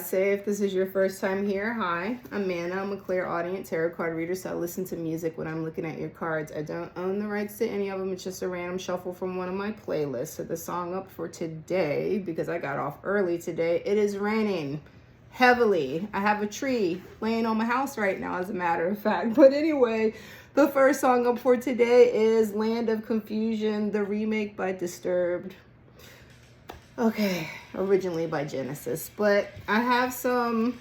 Namaste. If this is your first time here, hi, I'm Mana. I'm a clairaudient tarot card reader, so I listen to music when I'm looking at your cards. I don't own the rights to any of them. It's just a random shuffle from one of my playlists. So the song up for today, because I got off early today, it is raining heavily. I have a tree laying on my house right now, as a matter of fact. But anyway, the first song up for today is Land of Confusion, the remake by Disturbed. Okay, originally by Genesis, but I have some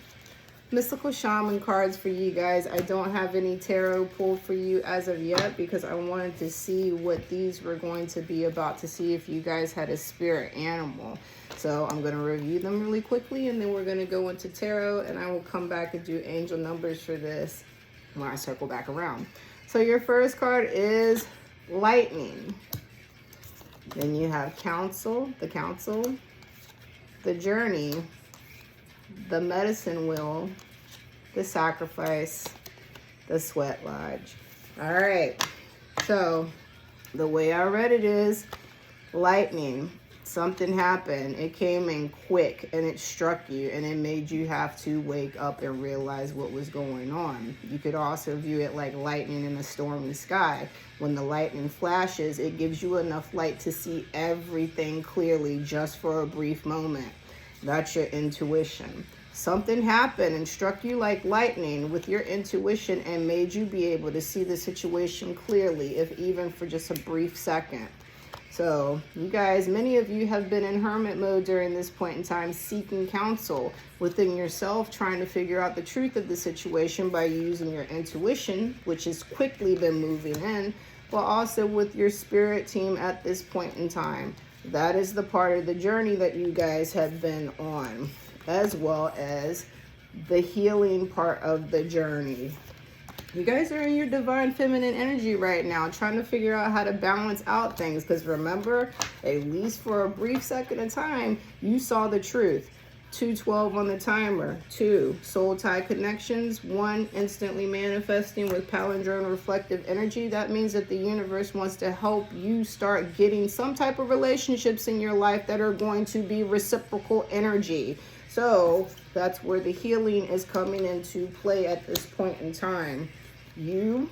mystical shaman cards for you guys. I don't have any tarot pulled for you as of yet because I wanted to see what these were going to be about, to see if you guys had a spirit animal. So I'm going to review them really quickly, and then we're going to go into tarot, and I will come back and do angel numbers for this when I circle back around. So your first card is Lightning. Then you have Council, the Journey, the Medicine Wheel, the Sacrifice, the Sweat Lodge. All right, so the way I read it is lightning. Something happened. It came in quick and it struck you and it made you have to wake up and realize what was going on. You could also view it like lightning in a stormy sky. When the lightning flashes, it gives you enough light to see everything clearly just for a brief moment. That's your intuition. Something happened and struck you like lightning with your intuition and made you be able to see the situation clearly, if even for just a brief second. So you guys, many of you have been in hermit mode during this point in time, seeking counsel within yourself, trying to figure out the truth of the situation by using your intuition, which has quickly been moving in, but also with your spirit team at this point in time. That is the part of the journey that you guys have been on, as well as the healing part of the journey. You guys are in your divine feminine energy right now, trying to figure out how to balance out things. Because remember, at least for a brief second of time, you saw the truth. 212 on the timer. 2, soul tie connections. 1, instantly manifesting with palindrome reflective energy. That means that the universe wants to help you start getting some type of relationships in your life that are going to be reciprocal energy. So that's where the healing is coming into play at this point in time. You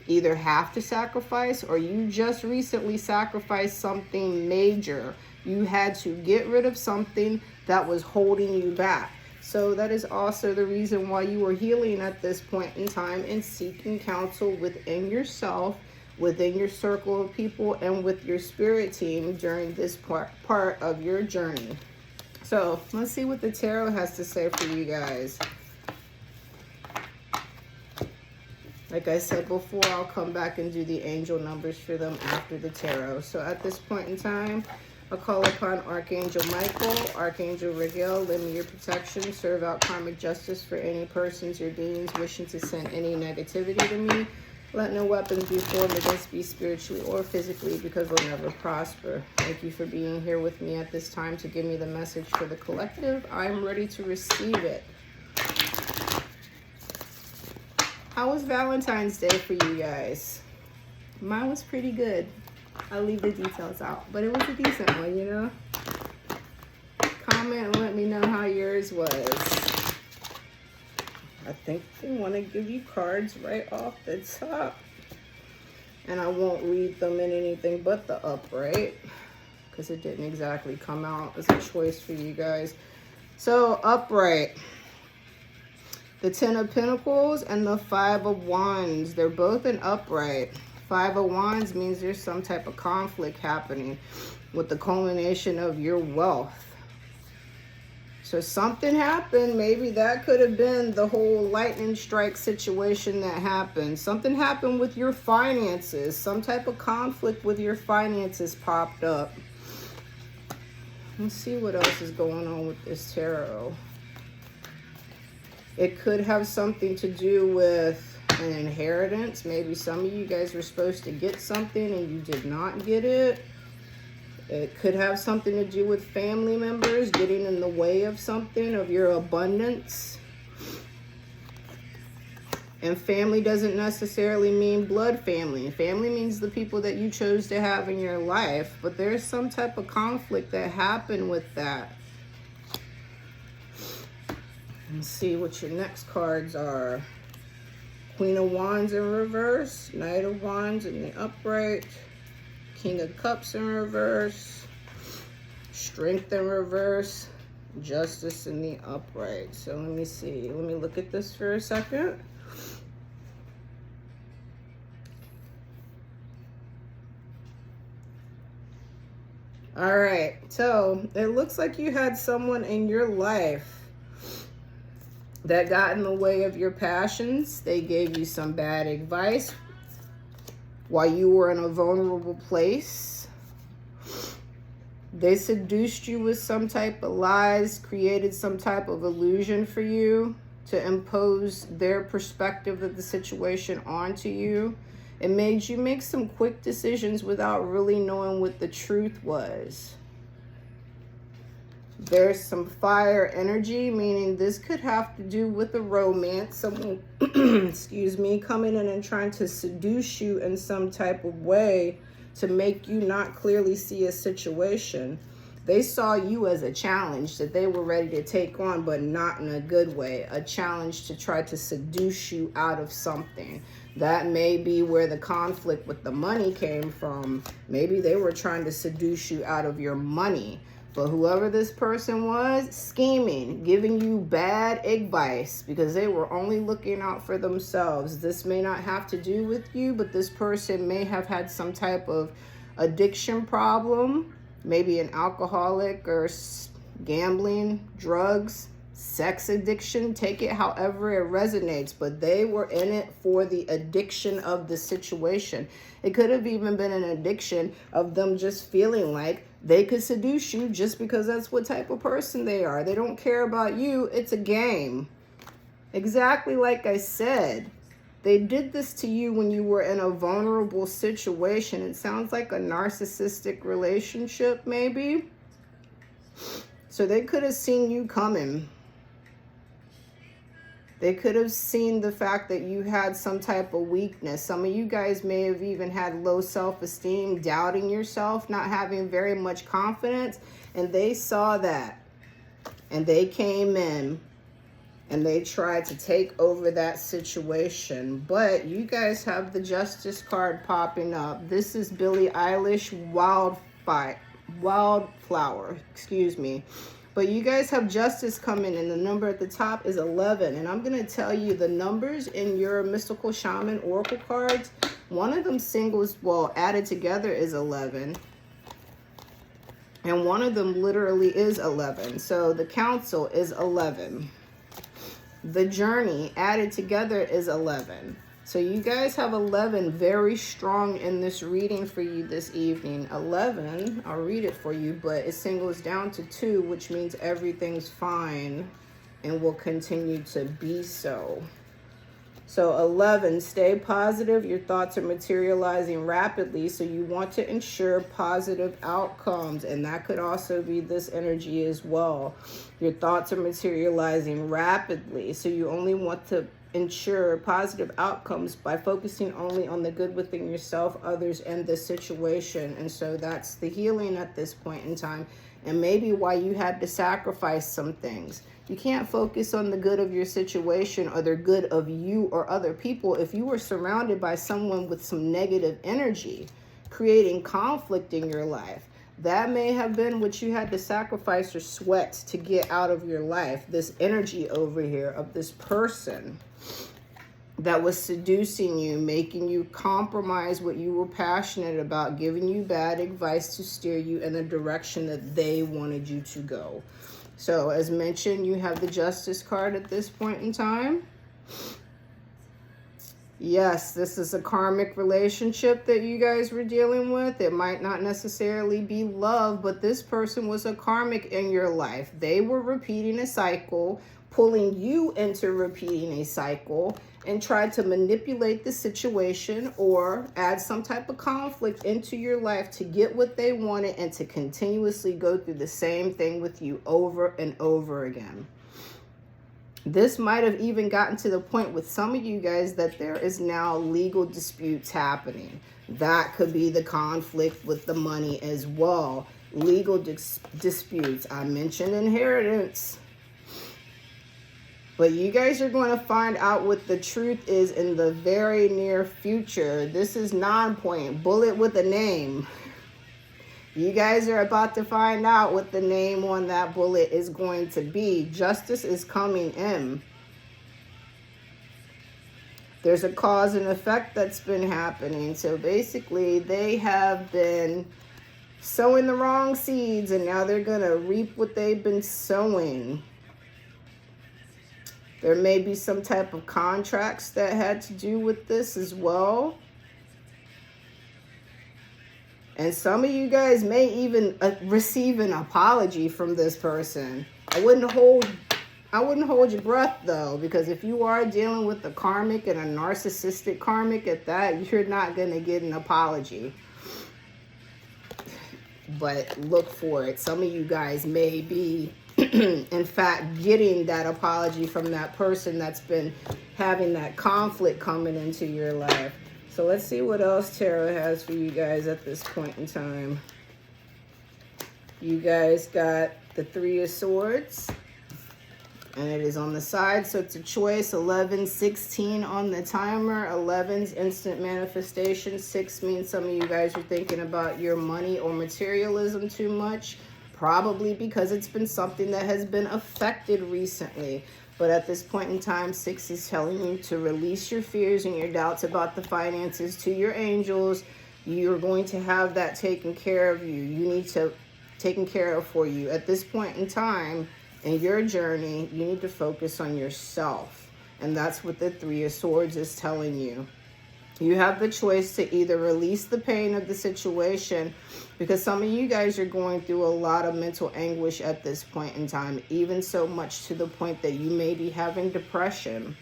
either have to sacrifice, or you just recently sacrificed something major. You had to get rid of something that was holding you back. So that is also the reason why you are healing at this point in time and seeking counsel within yourself, within your circle of people, and with your spirit team during this part of your journey. So let's see what the tarot has to say for you guys. Like I said before, I'll come back and do the angel numbers for them after the tarot. So at this point in time, I'll call upon Archangel Michael, Archangel Rigel, lend me your protection, serve out karmic justice for any persons or beings wishing to send any negativity to me. Let no weapons be formed against me spiritually or physically, because they'll never prosper. Thank you for being here with me at this time to give me the message for the collective. I'm ready to receive it. How was Valentine's Day for you guys? Mine was pretty good. I'll leave the details out, but it was a decent one, you know? Comment and let me know how yours was. I think they want to give you cards right off the top. And I won't read them in anything but the upright, because it didn't exactly come out as a choice for you guys. So upright. The 10 of Pentacles and the 5 of Wands. They're both in upright. 5 of Wands means there's some type of conflict happening with the culmination of your wealth. So something happened. Maybe that could have been the whole lightning strike situation that happened. Something happened with your finances. Some type of conflict with your finances popped up. Let's see what else is going on with this tarot. It could have something to do with an inheritance. Maybe some of you guys were supposed to get something and you did not get it. It could have something to do with family members getting in the way of something, of your abundance. And family doesn't necessarily mean blood family. Family means the people that you chose to have in your life. But there's some type of conflict that happened with that. Let's see what your next cards are. Queen of Wands in reverse, Knight of Wands in the upright, King of Cups in reverse, Strength in reverse, Justice in the upright. So let me see. Let me look at this for a second. All right. So it looks like you had someone in your life that got in the way of your passions. They gave you some bad advice while you were in a vulnerable place. They seduced you with some type of lies, created some type of illusion for you to impose their perspective of the situation onto you. It made you make some quick decisions without really knowing what the truth was. There's some fire energy, meaning this could have to do with a romance. Someone, excuse me, coming in and trying to seduce you in some type of way to make you not clearly see a situation. They saw you as a challenge that they were ready to take on, but not in a good way. A challenge to try to seduce you out of something. That may be where the conflict with the money came from. Maybe they were trying to seduce you out of your money. But whoever this person was, scheming, giving you bad advice because they were only looking out for themselves. This may not have to do with you, but this person may have had some type of addiction problem, maybe an alcoholic or gambling, drugs, sex addiction. Take it however it resonates, but they were in it for the addiction of the situation. It could have even been an addiction of them just feeling like they could seduce you just because that's what type of person they are. They don't care about you. It's a game. Exactly like I said. They did this to you when you were in a vulnerable situation. It sounds like a narcissistic relationship, maybe. So they could have seen you coming. They could have seen the fact that you had some type of weakness. Some of you guys may have even had low self-esteem, doubting yourself, not having very much confidence. And they saw that. And they came in and they tried to take over that situation. But you guys have the Justice card popping up. This is Billie Eilish Wildflower, excuse me. But you guys have Justice coming, and the number at the top is 11. And I'm going to tell you the numbers in your Mystical Shaman Oracle cards. One of them singles, well, added together is 11. And one of them literally is 11. So the Council is 11. The Journey added together is 11. So you guys have 11 very strong in this reading for you this evening. 11, I'll read it for you, but it singles down to 2, which means everything's fine and will continue to be so. So 11, stay positive. Your thoughts are materializing rapidly, so you want to ensure positive outcomes, and that could also be this energy as well. Your thoughts are materializing rapidly, so you only want to ensure positive outcomes by focusing only on the good within yourself, others, and the situation. And so that's the healing at this point in time, and maybe why you had to sacrifice some things. You can't focus on the good of your situation or the good of you or other people if you were surrounded by someone with some negative energy, creating conflict in your life. That may have been what you had to sacrifice or sweat to get out of your life. This energy over here of this person that was seducing you, making you compromise what you were passionate about, giving you bad advice to steer you in the direction that they wanted you to go. So as mentioned, you have the Justice card at this point in time. Yes, this is a karmic relationship that you guys were dealing with. It might not necessarily be love, but this person was a karmic in your life. They were repeating a cycle, pulling you into repeating a cycle, and tried to manipulate the situation or add some type of conflict into your life to get what they wanted and to continuously go through the same thing with you over and over again. This might have even gotten to the point with some of you guys that there is now legal disputes happening. That could be the conflict with the money as well. Legal disputes. I mentioned inheritance. But you guys are going to find out what the truth is in the very near future. This is non-point. Bullet with a name. You guys are about to find out what the name on that bullet is going to be. Justice is coming in. There's a cause and effect that's been happening. So basically, they have been sowing the wrong seeds, and now they're going to reap what they've been sowing. There may be some type of contracts that had to do with this as well. And some of you guys may even receive an apology from this person. I wouldn't hold your breath though, because if you are dealing with a karmic and a narcissistic karmic at that, you're not going to get an apology. But look for it. Some of you guys may be, in fact, getting that apology from that person that's been having that conflict coming into your life. So let's see what else tarot has for you guys at this point in time. You guys got the Three of Swords. And it is on the side, so it's a choice. 11, 16 on the timer. 11's instant manifestation. 6 means some of you guys are thinking about your money or materialism too much. Probably because it's been something that has been affected recently. But at this point in time, 6 is telling you to release your fears and your doubts about the finances to your angels. You're going to have that taken care of you. You need to taken care of for you. At this point in time, in your journey, you need to focus on yourself. And that's what the Three of Swords is telling you. You have the choice to either release the pain of the situation, because some of you guys are going through a lot of mental anguish at this point in time, even so much to the point that you may be having depression.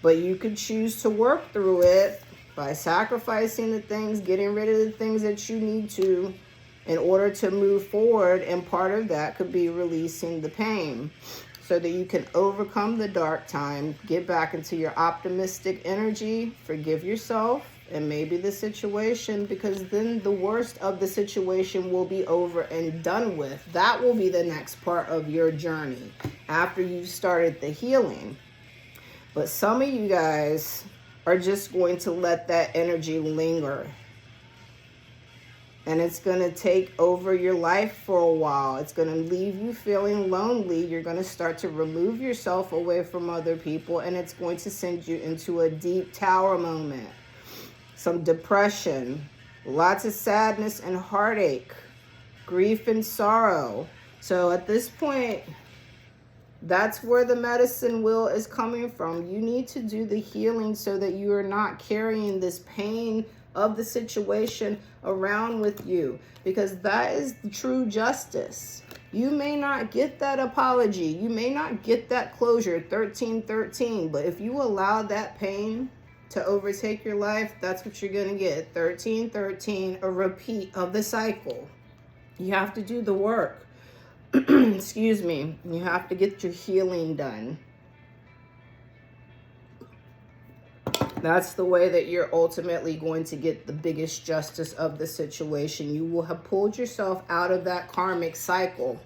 But you could choose to work through it by sacrificing the things, getting rid of the things that you need to, in order to move forward, and part of that could be releasing the pain so that you can overcome the dark time, get back into your optimistic energy, forgive yourself and maybe the situation, because then the worst of the situation will be over and done with. That will be the next part of your journey after you've started the healing. But some of you guys are just going to let that energy linger. And it's going to take over your life for a while. It's going to leave you feeling lonely. You're going to start to remove yourself away from other people. And it's going to send you into a deep tower moment. Some depression. Lots of sadness and heartache. Grief and sorrow. So at this point, that's where the medicine wheel is coming from. You need to do the healing so that you are not carrying this pain of the situation around with you, because that is true justice. You may not get that apology, you may not get that closure, 1313, but if you allow that pain to overtake your life, that's what you're going to get. 1313, a repeat of the cycle. You have to do the work. Excuse me. You have to get your healing done. That's the way that you're ultimately going to get the biggest justice of the situation. You will have pulled yourself out of that karmic cycle.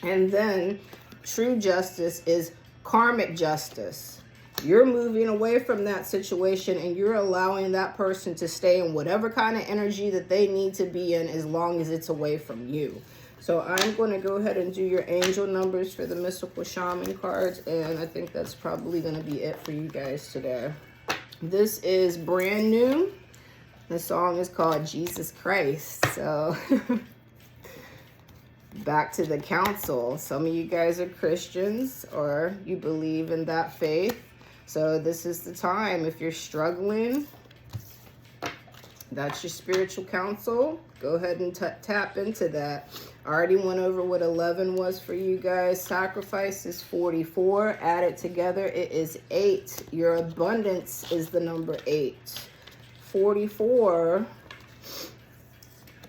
And then true justice is karmic justice. You're moving away from that situation and you're allowing that person to stay in whatever kind of energy that they need to be in, as long as it's away from you. So I'm going to go ahead and do your angel numbers for the Mystical Shaman cards. And I think that's probably going to be it for you guys today. This is brand new. The song is called Jesus Christ. So back to the council. Some of you guys are Christians or you believe in that faith. So this is the time. If you're struggling, that's your spiritual counsel. Go ahead and tap into that. I already went over what 11 was for you guys. Sacrifice is 44. Add it together, it is 8. Your abundance is the number 8. 44.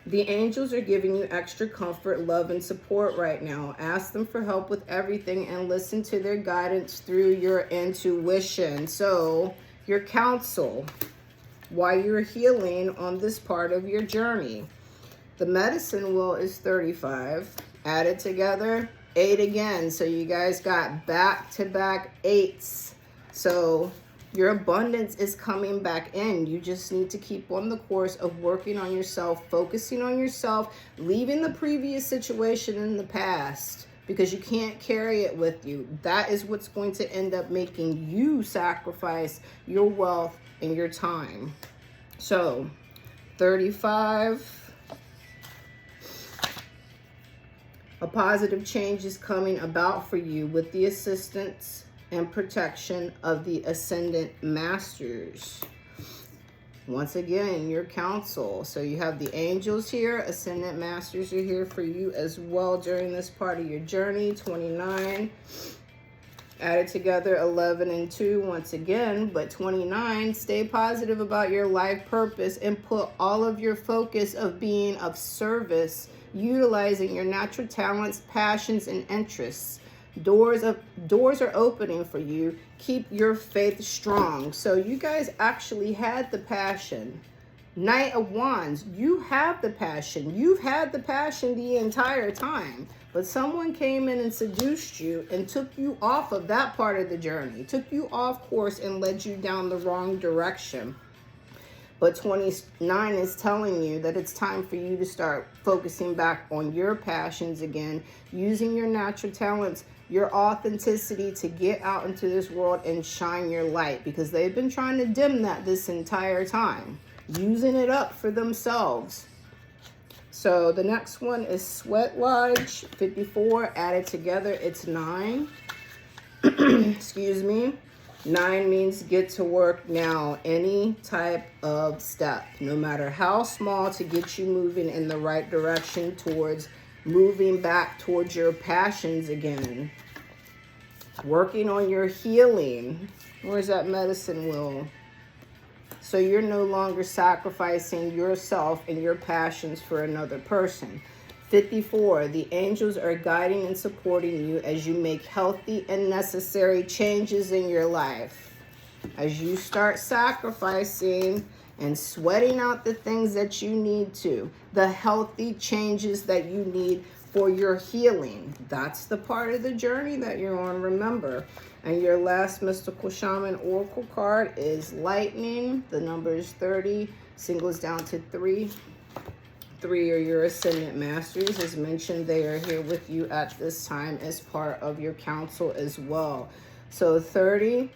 The angels are giving you extra comfort, love, and support right now. Ask them for help with everything and listen to their guidance through your intuition. So, your counsel while you're healing on this part of your journey. The medicine wheel is 35. Add it together, 8 again. So you guys got back-to-back 8s. So your abundance is coming back in. You just need to keep on the course of working on yourself, focusing on yourself, leaving the previous situation in the past, because you can't carry it with you. That is what's going to end up making you sacrifice your wealth and your time. So 35. A positive change is coming about for you with the assistance and protection of the Ascendant Masters. Once again, your counsel. So you have the angels here. Ascendant Masters are here for you as well during this part of your journey. 29. Added together 11 and 2 once again. But 29, stay positive about your life purpose and put all of your focus of being of service, utilizing your natural talents, passions, and interests. Doors are opening for you. Keep your faith strong. So you guys actually had the passion. Knight of Wands, you have the passion. You've had the passion the entire time. But someone came in and seduced you and took you off of that part of the journey, took you off course and led you down the wrong direction. But 29 is telling you that it's time for you to start focusing back on your passions again, using your natural talents, your authenticity to get out into this world and shine your light, because they've been trying to dim that this entire time, using it up for themselves. So the next one is Sweat Lodge, 54. Added together, it's 9. Excuse me. 9 means get to work now. Any type of step, no matter how small, to get you moving in the right direction towards moving back towards your passions again. Working on your healing. Where's that medicine wheel? So you're no longer sacrificing yourself and your passions for another person. 54, the angels are guiding and supporting you as you make healthy and necessary changes in your life. As you start sacrificing and sweating out the things that you need to, the healthy changes that you need for your healing. That's the part of the journey that you're on, remember. And your last Mystical Shaman Oracle card is Lightning. The number is 30, singles down to 3. 3 are your Ascendant Masters. As mentioned, they are here with you at this time as part of your counsel as well. So 30,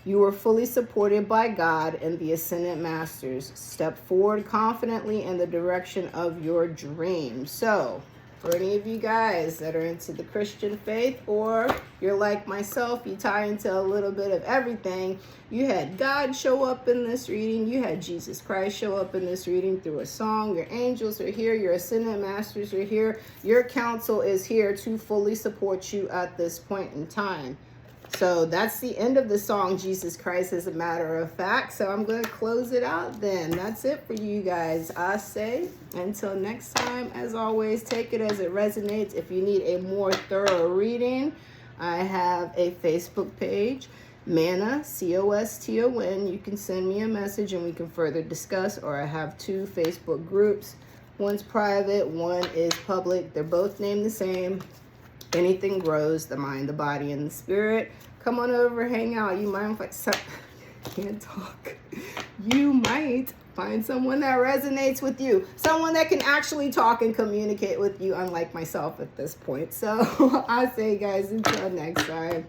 you are fully supported by God and the Ascendant Masters. Step forward confidently in the direction of your dreams. So for any of you guys that are into the Christian faith, or you're like myself, you tie into a little bit of everything. You had God show up in this reading. You had Jesus Christ show up in this reading through a song. Your angels are here. Your Ascendant Masters are here. Your counsel is here to fully support you at this point in time. So that's the end of the song, Jesus Christ, as a matter of fact. So I'm going to close it out then. That's it for you guys. I say until next time, as always, take it as it resonates. If you need a more thorough reading, I have a Facebook page, Mana, COSTON. You can send me a message and we can further discuss. Or I have 2 Facebook groups. One's private, one is public. They're both named the same. Anything grows, the mind, the body, and the spirit. Come on over, hang out. You might can't talk. You might find someone that resonates with you. Someone that can actually talk and communicate with you, unlike myself at this point. So I say, guys, until next time.